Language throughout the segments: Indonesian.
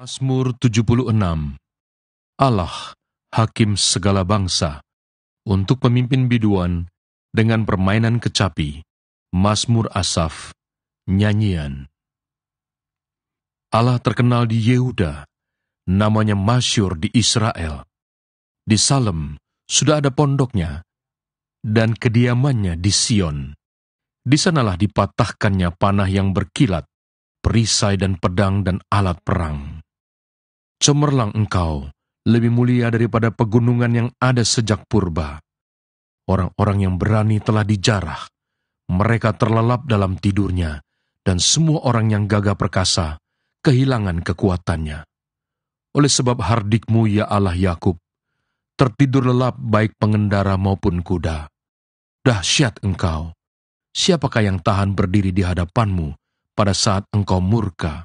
Mazmur 76. Allah, Hakim segala bangsa, untuk pemimpin biduan, dengan permainan kecapi, Mazmur Asaf, nyanyian. Allah terkenal di Yehuda, namanya masyhur di Israel. Di Salem sudah ada pondoknya, dan kediamannya di Sion. Di sanalah dipatahkannya panah yang berkilat, perisai dan pedang dan alat perang. Cemerlang engkau, lebih mulia daripada pegunungan yang ada sejak purba. Orang-orang yang berani telah dijarah, mereka terlelap dalam tidurnya, dan semua orang yang gagah perkasa kehilangan kekuatannya. Oleh sebab hardikmu, ya Allah Yakub, tertidur lelap baik pengendara maupun kuda. Dahsyat engkau, siapakah yang tahan berdiri di hadapanmu pada saat engkau murka?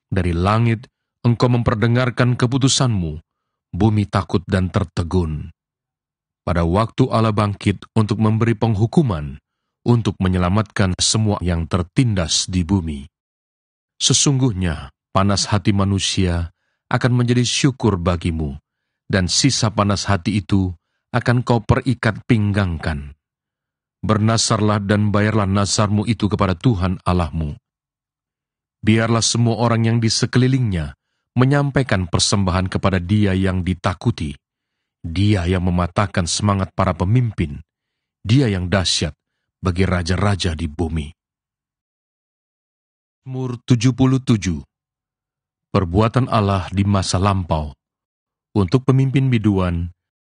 Dari langit engkau memperdengarkan keputusanmu, bumi takut dan tertegun. Pada waktu Allah bangkit untuk memberi penghukuman, untuk menyelamatkan semua yang tertindas di bumi. Sesungguhnya panas hati manusia akan menjadi syukur bagimu, dan sisa panas hati itu akan kau perikat pinggangkan. Bernasarlah dan bayarlah nasarmu itu kepada Tuhan Allahmu. Biarlah semua orang yang di sekelilingnya menyampaikan persembahan kepada Dia yang ditakuti. Dia yang mematahkan semangat para pemimpin. Dia yang dahsyat bagi raja-raja di bumi. Mazmur 77. Perbuatan Allah di masa lampau. Untuk pemimpin biduan,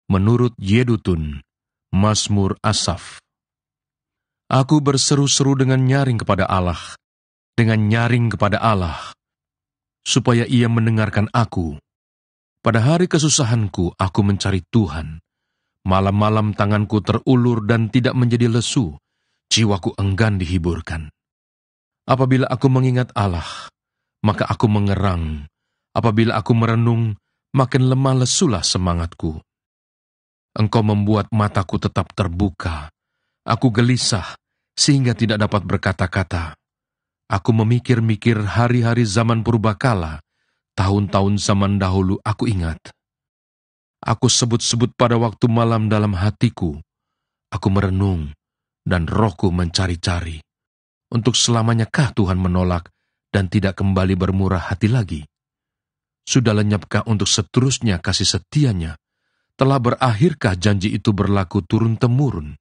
menurut Yedutun, Mazmur Asaf. Aku berseru-seru dengan nyaring kepada Allah, supaya Ia mendengarkan aku. Pada hari kesusahanku, aku mencari Tuhan. Malam-malam tanganku terulur dan tidak menjadi lesu, jiwaku enggan dihiburkan. Apabila aku mengingat Allah, maka aku mengerang. Apabila aku merenung, makin lemah lesulah semangatku. Engkau membuat mataku tetap terbuka. Aku gelisah, sehingga tidak dapat berkata-kata. Aku memikir-mikir hari-hari zaman purbakala, tahun-tahun zaman dahulu aku ingat. Aku sebut-sebut pada waktu malam dalam hatiku. Aku merenung, dan rohku mencari-cari. Untuk selamanyakah Tuhan menolak dan tidak kembali bermurah hati lagi? Sudah lenyapkah untuk seterusnya kasih setianya? Telah berakhirkah janji itu berlaku turun-temurun?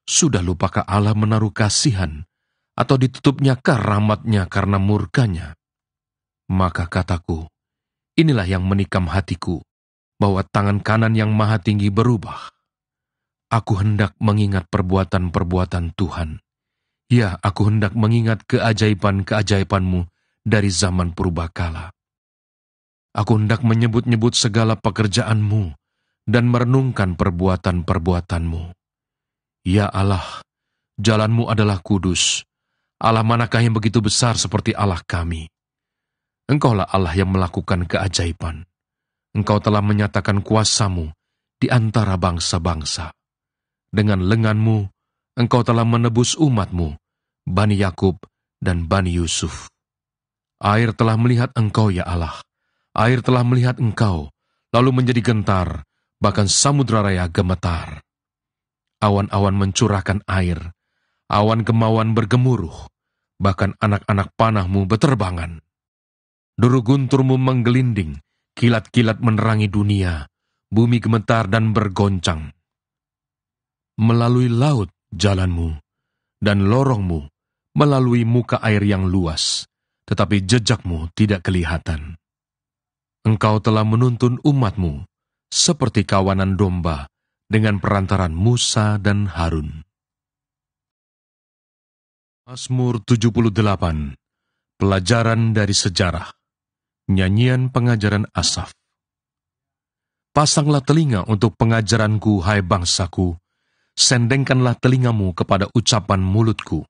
Sudah lupakah Allah menaruh kasihan, atau ditutupnyakah rahmatnya karena murkanya? Maka kataku, inilah yang menikam hatiku, bahwa tangan kanan yang maha tinggi berubah. Aku hendak mengingat perbuatan-perbuatan Tuhan. Ya, aku hendak mengingat keajaiban-keajaibanmu dari zaman purbakala. Aku hendak menyebut-nyebut segala pekerjaanmu, dan merenungkan perbuatan-perbuatanmu. Ya Allah, jalanmu adalah kudus. Allah manakah yang begitu besar seperti Allah kami? Engkaulah Allah yang melakukan keajaiban. Engkau telah menyatakan kuasamu di antara bangsa-bangsa. Dengan lenganmu, engkau telah menebus umatmu, Bani Yakub dan Bani Yusuf. Air telah melihat engkau, ya Allah. Air telah melihat engkau, lalu menjadi gentar, bahkan samudra raya gemetar. Awan-awan mencurahkan air, awan kemauan bergemuruh, bahkan anak-anak panahmu beterbangan. Duru gunturmu menggelinding, kilat-kilat menerangi dunia, bumi gemetar dan bergoncang. Melalui laut jalanmu, dan lorongmu melalui muka air yang luas, tetapi jejakmu tidak kelihatan. Engkau telah menuntun umatmu, seperti kawanan domba, dengan perantaran Musa dan Harun. Mazmur 78. Pelajaran dari sejarah. Nyanyian pengajaran Asaf. Pasanglah telinga untuk pengajaranku, hai bangsaku. Sendengkanlah telingamu kepada ucapan mulutku.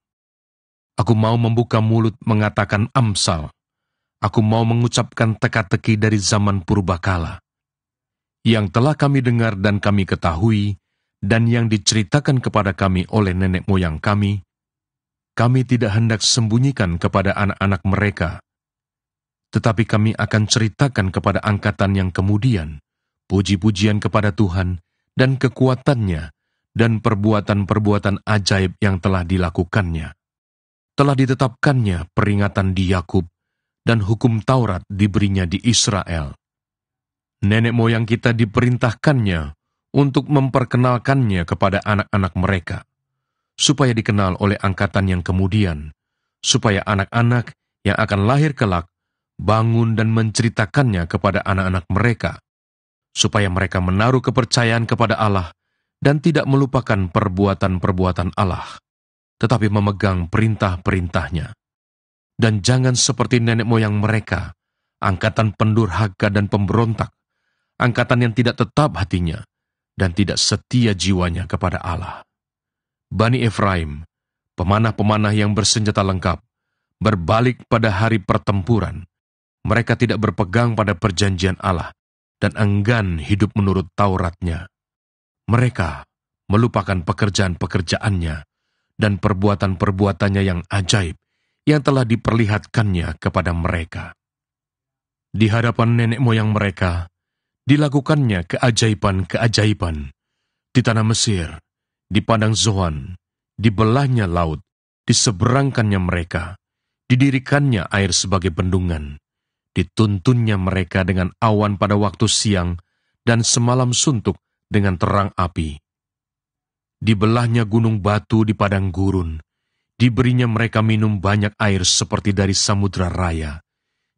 Aku mau membuka mulut mengatakan amsal. Aku mau mengucapkan teka-teki dari zaman purbakala. Yang telah kami dengar dan kami ketahui, dan yang diceritakan kepada kami oleh nenek moyang kami tidak hendak sembunyikan kepada anak-anak mereka. Tetapi kami akan ceritakan kepada angkatan yang kemudian, puji-pujian kepada Tuhan dan kekuatannya, dan perbuatan-perbuatan ajaib yang telah dilakukannya. Telah ditetapkannya peringatan di Yakub, dan hukum Taurat diberinya di Israel. Nenek moyang kita diperintahkannya untuk memperkenalkannya kepada anak-anak mereka, supaya dikenal oleh angkatan yang kemudian, supaya anak-anak yang akan lahir kelak bangun dan menceritakannya kepada anak-anak mereka, supaya mereka menaruh kepercayaan kepada Allah dan tidak melupakan perbuatan-perbuatan Allah, tetapi memegang perintah-perintahnya. Dan jangan seperti nenek moyang mereka, angkatan pendurhaka dan pemberontak, angkatan yang tidak tetap hatinya dan tidak setia jiwanya kepada Allah. Bani Efraim, pemanah-pemanah yang bersenjata lengkap, berbalik pada hari pertempuran. Mereka tidak berpegang pada perjanjian Allah dan enggan hidup menurut Tauratnya. Mereka melupakan pekerjaan-pekerjaannya dan perbuatan-perbuatannya yang ajaib yang telah diperlihatkannya kepada mereka. Di hadapan nenek moyang mereka, dilakukannya keajaiban-keajaiban. Di tanah Mesir, di padang Zoan, dibelahnya laut, diseberangkannya mereka, didirikannya air sebagai bendungan, dituntunnya mereka dengan awan pada waktu siang, dan semalam suntuk dengan terang api. Dibelahnya gunung batu di padang gurun, diberinya mereka minum banyak air seperti dari samudra raya,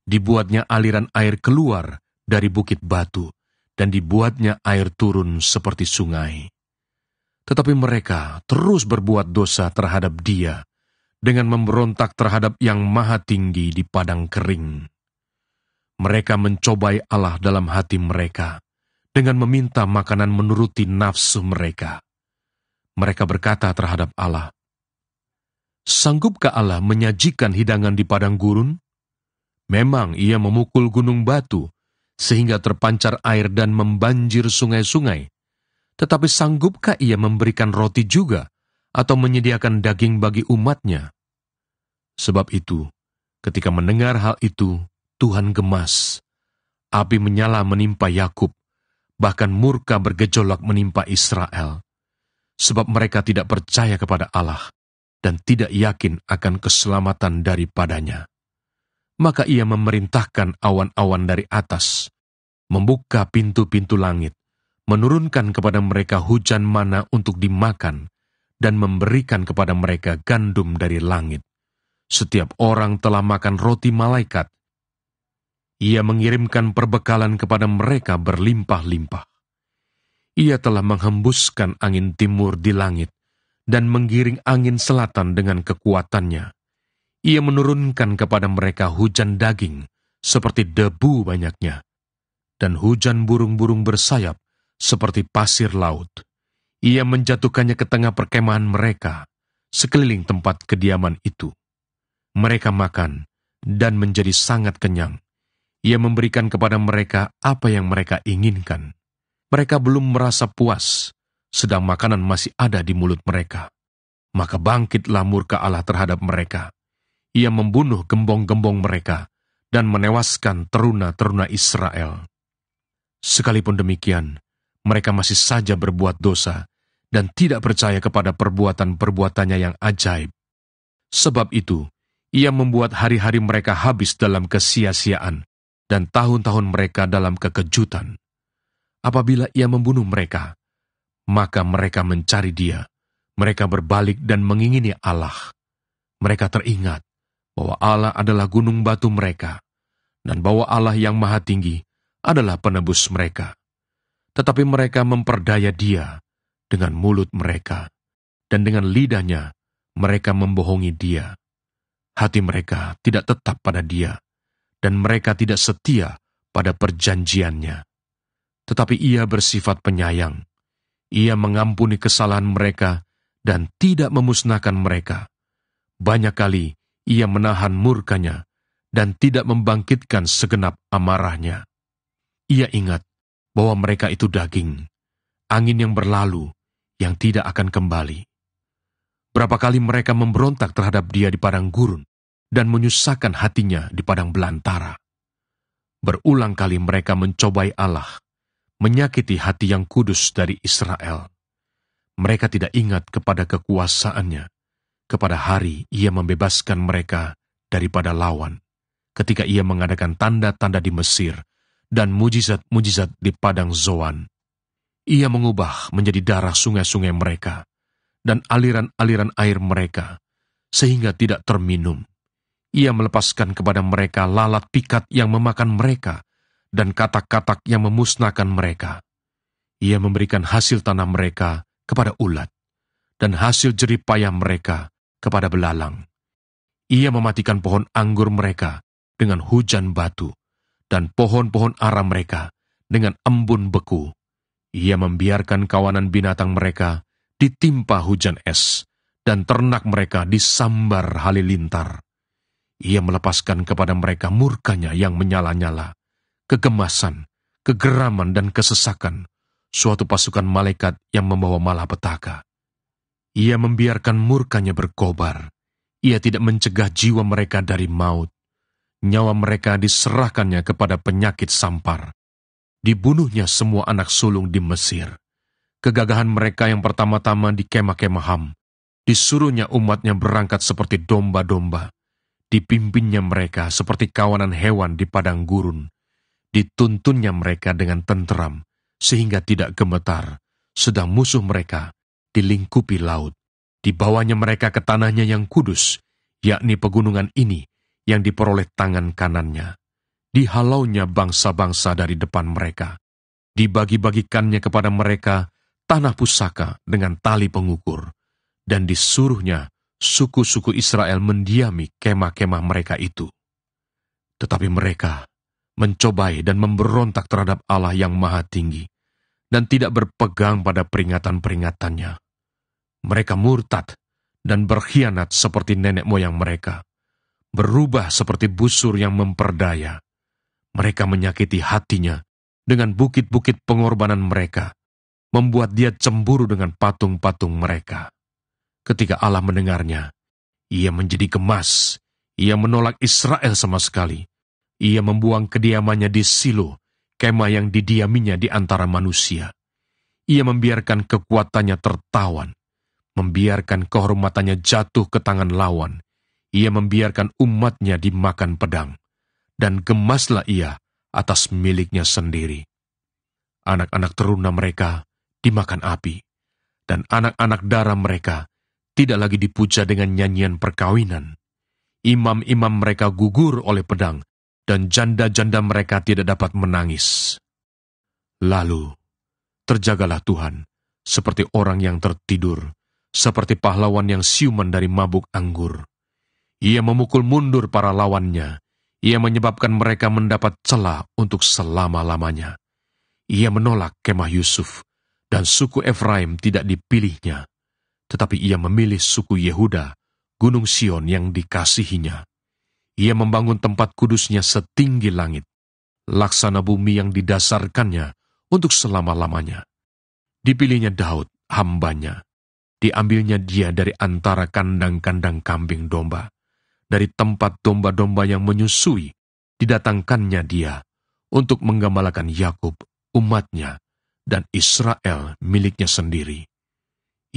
dibuatnya aliran air keluar dari bukit batu, dan dibuatnya air turun seperti sungai. Tetapi mereka terus berbuat dosa terhadap Dia, dengan memberontak terhadap Yang Maha Tinggi di padang kering. Mereka mencobai Allah dalam hati mereka, dengan meminta makanan menuruti nafsu mereka. Mereka berkata terhadap Allah, "Sanggupkah Allah menyajikan hidangan di padang gurun? Memang Ia memukul gunung batu, sehingga terpancar air dan membanjir sungai-sungai. Tetapi sanggupkah Ia memberikan roti juga, atau menyediakan daging bagi umatnya?" Sebab itu, ketika mendengar hal itu, Tuhan gemas. Api menyala menimpa Yakub, bahkan murka bergejolak menimpa Israel. Sebab mereka tidak percaya kepada Allah, dan tidak yakin akan keselamatan daripadanya. Maka Ia memerintahkan awan-awan dari atas, membuka pintu-pintu langit, menurunkan kepada mereka hujan mana untuk dimakan, dan memberikan kepada mereka gandum dari langit. Setiap orang telah makan roti malaikat. Ia mengirimkan perbekalan kepada mereka berlimpah-limpah. Ia telah menghembuskan angin timur di langit, dan menggiring angin selatan dengan kekuatannya. Ia menurunkan kepada mereka hujan daging, seperti debu banyaknya, dan hujan burung-burung bersayap, seperti pasir laut. Ia menjatuhkannya ke tengah perkemahan mereka, sekeliling tempat kediaman itu. Mereka makan, dan menjadi sangat kenyang. Ia memberikan kepada mereka apa yang mereka inginkan. Mereka belum merasa puas, sedang makanan masih ada di mulut mereka. Maka bangkitlah murka Allah terhadap mereka. Ia membunuh gembong-gembong mereka, dan menewaskan teruna-teruna Israel. Sekalipun demikian, mereka masih saja berbuat dosa, dan tidak percaya kepada perbuatan-perbuatannya yang ajaib. Sebab itu, Ia membuat hari-hari mereka habis dalam kesia-siaan, dan tahun-tahun mereka dalam kekejutan. Apabila Ia membunuh mereka, maka mereka mencari Dia. Mereka berbalik dan mengingini Allah. Mereka teringat bahwa Allah adalah gunung batu mereka, dan bahwa Allah yang Maha Tinggi adalah penebus mereka. Tetapi mereka memperdaya Dia dengan mulut mereka, dan dengan lidahnya mereka membohongi Dia. Hati mereka tidak tetap pada Dia, dan mereka tidak setia pada perjanjiannya. Tetapi Ia bersifat penyayang. Ia mengampuni kesalahan mereka dan tidak memusnahkan mereka. Banyak kali Ia menahan murkanya dan tidak membangkitkan segenap amarahnya. Ia ingat bahwa mereka itu daging, angin yang berlalu, yang tidak akan kembali. Berapa kali mereka memberontak terhadap Dia di padang gurun, dan menyusahkan hatinya di padang belantara. Berulang kali mereka mencobai Allah, menyakiti hati yang kudus dari Israel. Mereka tidak ingat kepada kekuasaannya, kepada hari Ia membebaskan mereka daripada lawan, ketika Ia mengadakan tanda-tanda di Mesir dan mujizat-mujizat di padang Zoan. Ia mengubah menjadi darah sungai-sungai mereka dan aliran-aliran air mereka, sehingga tidak terminum. Ia melepaskan kepada mereka lalat pikat yang memakan mereka, dan katak-katak yang memusnahkan mereka. Ia memberikan hasil tanah mereka kepada ulat, dan hasil jerih payah mereka kepada belalang. Ia mematikan pohon anggur mereka dengan hujan batu, dan pohon-pohon ara mereka dengan embun beku. Ia membiarkan kawanan binatang mereka ditimpa hujan es, dan ternak mereka disambar halilintar. Ia melepaskan kepada mereka murkanya yang menyala-nyala, kegemasan, kegeraman dan kesesakan, suatu pasukan malaikat yang membawa malapetaka. Ia membiarkan murkanya berkobar. Ia tidak mencegah jiwa mereka dari maut. Nyawa mereka diserahkannya kepada penyakit sampar. Dibunuhnya semua anak sulung di Mesir. Kegagahan mereka yang pertama-tama di kemah-kemah Ham. Disuruhnya umatnya berangkat seperti domba-domba. Dipimpinnya mereka seperti kawanan hewan di padang gurun. Dituntunnya mereka dengan tenteram, sehingga tidak gemetar, sedang musuh mereka dilingkupi laut. Dibawanya mereka ke tanahnya yang kudus, yakni pegunungan ini yang diperoleh tangan kanannya. Dihalaunya bangsa-bangsa dari depan mereka. Dibagi-bagikannya kepada mereka tanah pusaka dengan tali pengukur, dan disuruhnya suku-suku Israel mendiami kemah-kemah mereka itu. Tetapi mereka mencobai dan memberontak terhadap Allah yang Maha Tinggi, dan tidak berpegang pada peringatan-peringatannya. Mereka murtad dan berkhianat seperti nenek moyang mereka, berubah seperti busur yang memperdaya. Mereka menyakiti hatinya dengan bukit-bukit pengorbanan mereka, membuat dia cemburu dengan patung-patung mereka. Ketika Allah mendengarnya, ia menjadi gemas. Ia menolak Israel sama sekali. Ia membuang kediamannya di Silo, kemah yang didiaminya di antara manusia. Ia membiarkan kekuatannya tertawan, membiarkan kehormatannya jatuh ke tangan lawan. Ia membiarkan umatnya dimakan pedang, dan gemaslah ia atas miliknya sendiri. Anak-anak teruna mereka dimakan api, dan anak-anak darah mereka tidak lagi dipuja dengan nyanyian perkawinan. Imam-imam mereka gugur oleh pedang, dan janda-janda mereka tidak dapat menangis. Lalu, terjagalah Tuhan, seperti orang yang tertidur, seperti pahlawan yang siuman dari mabuk anggur. Ia memukul mundur para lawannya. Ia menyebabkan mereka mendapat celah untuk selama-lamanya. Ia menolak kemah Yusuf, dan suku Efraim tidak dipilihnya. Tetapi ia memilih suku Yehuda, gunung Sion yang dikasihinya. Ia membangun tempat kudusnya setinggi langit, laksana bumi yang didasarkannya untuk selama-lamanya. Dipilihnya Daud, hambanya. Diambilnya dia dari antara kandang-kandang kambing domba. Dari tempat domba-domba yang menyusui, didatangkannya dia untuk menggembalakan Yakub, umatnya, dan Israel miliknya sendiri.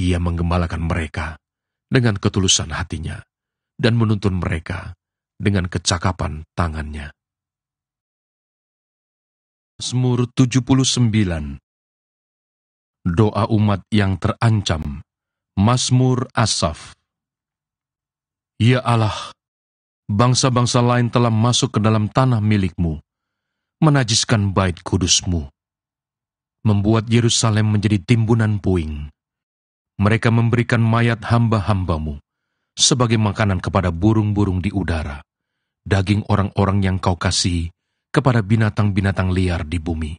Ia menggembalakan mereka dengan ketulusan hatinya dan menuntun mereka dengan kecakapan tangannya. Mazmur 79. Doa umat yang terancam. Mazmur Asaf. Ya Allah, bangsa-bangsa lain telah masuk ke dalam tanah milik-Mu, menajiskan bait kudus-Mu, membuat Yerusalem menjadi timbunan puing. Mereka memberikan mayat hamba-hamba-Mu sebagai makanan kepada burung-burung di udara, daging orang-orang yang Kau kasihi kepada binatang-binatang liar di bumi.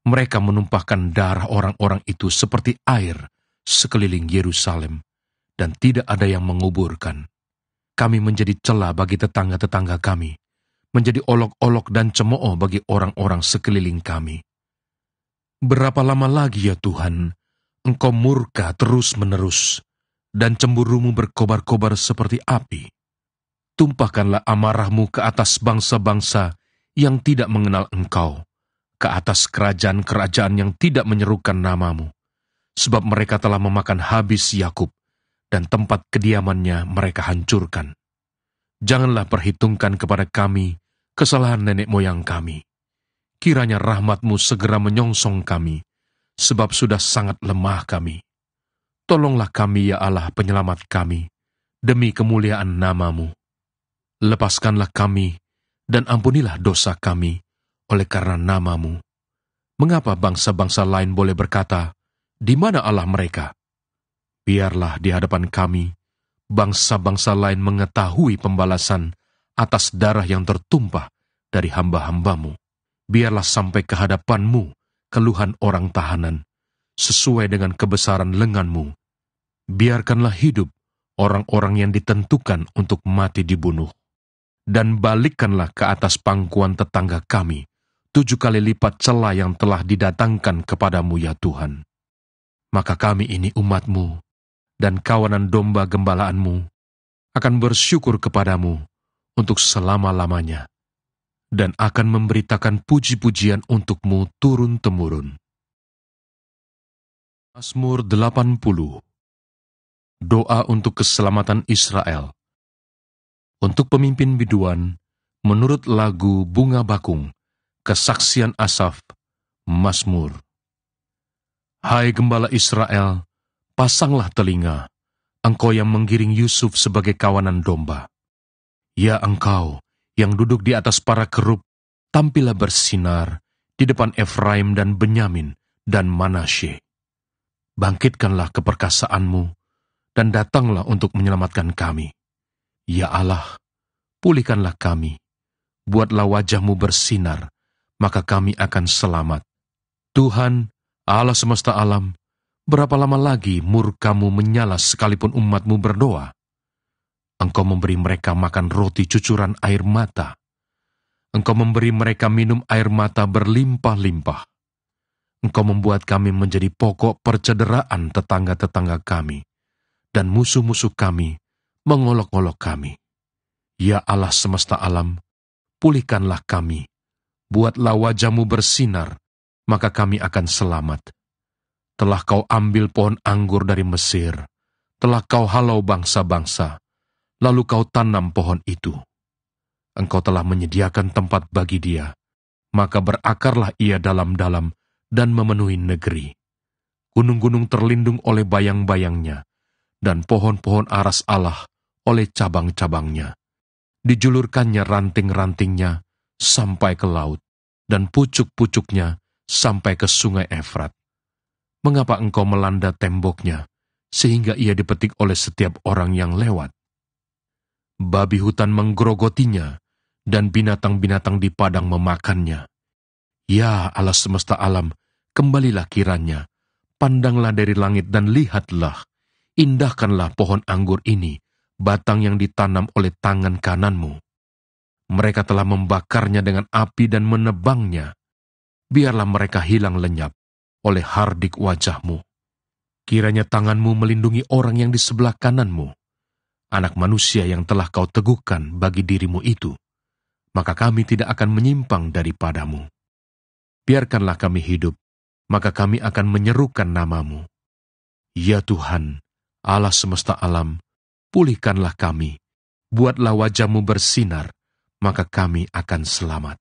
Mereka menumpahkan darah orang-orang itu seperti air sekeliling Yerusalem, dan tidak ada yang menguburkan. Kami menjadi celah bagi tetangga-tetangga kami, menjadi olok-olok dan cemooh bagi orang-orang sekeliling kami. Berapa lama lagi ya Tuhan, Engkau murka terus-menerus, dan cemburumu berkobar-kobar seperti api? Tumpahkanlah amarahmu ke atas bangsa-bangsa yang tidak mengenal Engkau, ke atas kerajaan-kerajaan yang tidak menyerukan nama-Mu, sebab mereka telah memakan habis Yakub, dan tempat kediamannya mereka hancurkan. Janganlah perhitungkan kepada kami kesalahan nenek moyang kami. Kiranya rahmat-Mu segera menyongsong kami, sebab sudah sangat lemah kami. Tolonglah kami, ya Allah penyelamat kami, demi kemuliaan nama-Mu. Lepaskanlah kami, dan ampunilah dosa kami, oleh karena nama-Mu. Mengapa bangsa-bangsa lain boleh berkata, di mana Allah mereka? Biarlah di hadapan kami, bangsa-bangsa lain mengetahui pembalasan atas darah yang tertumpah dari hamba-hamba-Mu. Biarlah sampai ke hadapan-Mu keluhan orang tahanan, sesuai dengan kebesaran lengan-Mu. Biarkanlah hidup orang-orang yang ditentukan untuk mati dibunuh. Dan balikkanlah ke atas pangkuan tetangga kami 7 kali lipat cela yang telah didatangkan kepadamu, ya Tuhan. Maka kami ini umat-Mu, dan kawanan domba gembalaan-Mu, akan bersyukur kepadamu untuk selama-lamanya, dan akan memberitakan puji-pujian untuk-Mu turun-temurun. Mazmur 80. Doa untuk keselamatan Israel. Untuk pemimpin biduan, menurut lagu Bunga Bakung, kesaksian Asaf, Mazmur. Hai gembala Israel, pasanglah telinga, engkau yang menggiring Yusuf sebagai kawanan domba. Ya engkau, yang duduk di atas para kerub, tampillah bersinar di depan Efraim dan Benyamin dan Manasye. Bangkitkanlah keperkasaanmu, dan datanglah untuk menyelamatkan kami. Ya Allah, pulihkanlah kami, buatlah wajah-Mu bersinar, maka kami akan selamat. Tuhan, Allah semesta alam, berapa lama lagi murka-Mu menyala sekalipun umat-Mu berdoa? Engkau memberi mereka makan roti cucuran air mata. Engkau memberi mereka minum air mata berlimpah-limpah. Engkau membuat kami menjadi pokok percederaan tetangga-tetangga kami, dan musuh-musuh kami mengolok-olok kami. Ya Allah semesta alam, pulihkanlah kami, buatlah wajah-Mu bersinar, maka kami akan selamat. Telah Kau ambil pohon anggur dari Mesir, telah Kau halau bangsa-bangsa, lalu Kau tanam pohon itu. Engkau telah menyediakan tempat bagi dia, maka berakarlah ia dalam-dalam dan memenuhi negeri. Gunung-gunung terlindung oleh bayang-bayangnya, dan pohon-pohon aras Allah oleh cabang-cabangnya. Dijulurkannya ranting-rantingnya sampai ke laut, dan pucuk-pucuknya sampai ke sungai Efrat. Mengapa engkau melanda temboknya, sehingga ia dipetik oleh setiap orang yang lewat? Babi hutan menggerogotinya, dan binatang-binatang di padang memakannya. Ya Allah semesta alam, kembalilah kiranya, pandanglah dari langit dan lihatlah, indahkanlah pohon anggur ini, batang yang ditanam oleh tangan kanan-Mu. Mereka telah membakarnya dengan api dan menebangnya. Biarlah mereka hilang lenyap oleh hardik wajah-Mu. Kiranya tangan-Mu melindungi orang yang di sebelah kanan-Mu, anak manusia yang telah Kau teguhkan bagi diri-Mu itu, maka kami tidak akan menyimpang daripada-Mu. Biarkanlah kami hidup, maka kami akan menyerukan nama-Mu. Ya Tuhan, Allah semesta alam, pulihkanlah kami, buatlah wajah-Mu bersinar, maka kami akan selamat.